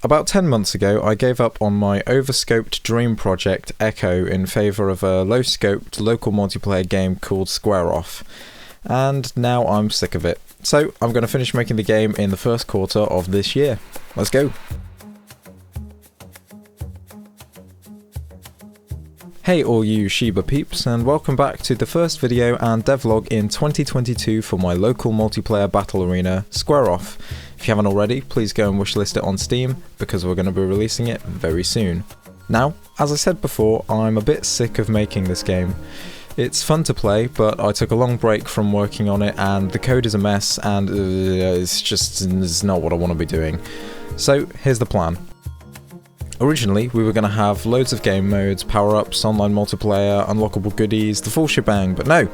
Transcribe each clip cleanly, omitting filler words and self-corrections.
About 10 months ago, I gave up on my overscoped dream project Echo in favour of a low-scoped local multiplayer game called Square Off, and now I'm sick of it. So I'm going to finish making the game in the first quarter of this year. Let's go! Hey all you Shiba peeps, and welcome back to the first video and devlog in 2022 for my local multiplayer battle arena, Square Off. If you haven't already, please go and wishlist it on Steam, because we're going to be releasing it very soon. Now, as I said before, I'm a bit sick of making this game. It's fun to play, but I took a long break from working on it and the code is a mess and it's not what I want to be doing. So here's the plan. Originally, we were going to have loads of game modes, power-ups, online multiplayer, unlockable goodies, the full shebang, but no,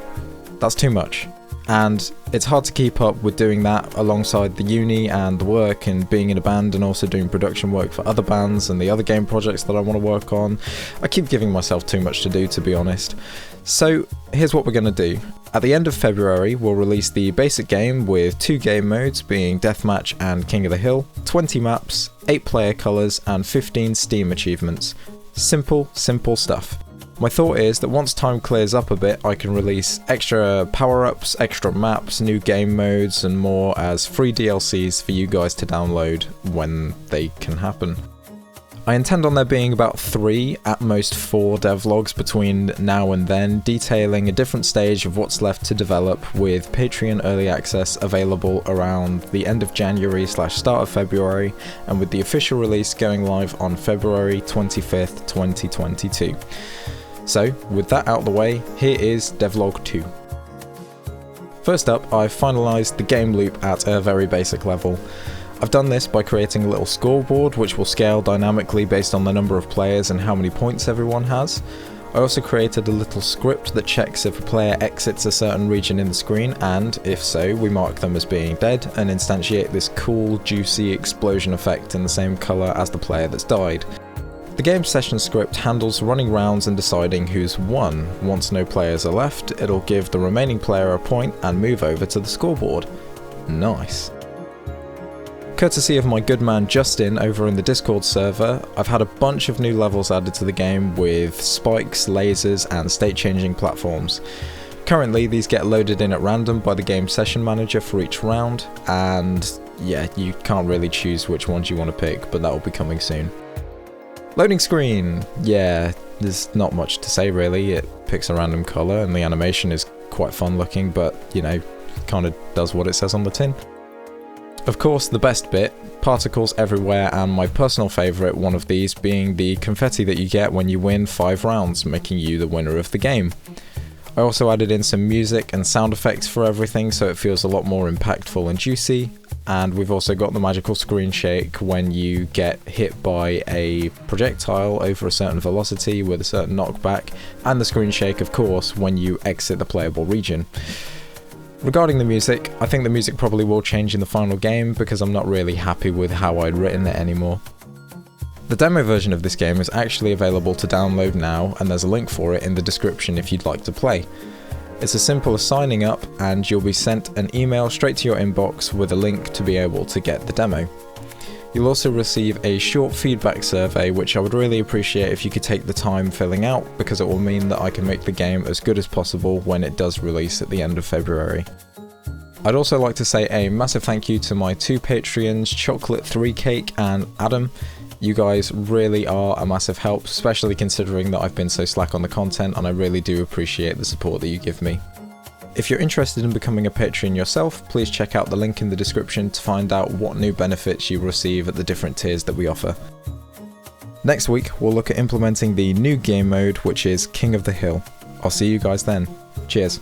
that's too much. And it's hard to keep up with doing that alongside the uni and the work and being in a band and also doing production work for other bands and the other game projects that I want to work on. I keep giving myself too much to do, to be honest. So here's what we're going to do. At the end of February, we'll release the basic game with 2 game modes being Deathmatch and King of the Hill, 20 maps, 8 player colours and 15 Steam achievements. Simple stuff. My thought is that once time clears up a bit, I can release extra power-ups, extra maps, new game modes and more as free DLCs for you guys to download when they can happen. I intend on there being about 3, at most 4 devlogs between now and then, detailing a different stage of what's left to develop, with Patreon early access available around the end of January / start of February, and with the official release going live on February 25th, 2022. So, with that out of the way, here is Devlog 2. First up, I've finalised the game loop at a very basic level. I've done this by creating a little scoreboard which will scale dynamically based on the number of players and how many points everyone has. I also created a little script that checks if a player exits a certain region in the screen, and if so, we mark them as being dead and instantiate this cool, juicy explosion effect in the same colour as the player that's died. The game session script handles running rounds and deciding who's won. Once no players are left, it'll give the remaining player a point and move over to the scoreboard. Nice. Courtesy of my good man Justin over in the Discord server, I've had a bunch of new levels added to the game with spikes, lasers and state-changing platforms. Currently these get loaded in at random by the game session manager for each round, and yeah, you can't really choose which ones you want to pick, but that will be coming soon. Loading screen! Yeah, there's not much to say really. It picks a random colour and the animation is quite fun looking, but you know, kind of does what it says on the tin. Of course, the best bit, particles everywhere, and my personal favourite one of these being the confetti that you get when you win 5 rounds, making you the winner of the game. I also added in some music and sound effects for everything so it feels a lot more impactful and juicy, and we've also got the magical screen shake when you get hit by a projectile over a certain velocity with a certain knockback, and the screen shake of course when you exit the playable region. Regarding the music, I think the music probably will change in the final game because I'm not really happy with how I'd written it anymore. The demo version of this game is actually available to download now, and there's a link for it in the description if you'd like to play. It's as simple as signing up and you'll be sent an email straight to your inbox with a link to be able to get the demo. You'll also receive a short feedback survey which I would really appreciate if you could take the time filling out, because it will mean that I can make the game as good as possible when it does release at the end of February. I'd also like to say a massive thank you to my 2 Patreons, Chocolate3Cake and Adam. You guys really are a massive help, especially considering that I've been so slack on the content, and I really do appreciate the support that you give me. If you're interested in becoming a Patreon yourself, please check out the link in the description to find out what new benefits you receive at the different tiers that we offer. Next week, we'll look at implementing the new game mode, which is King of the Hill. I'll see you guys then. Cheers.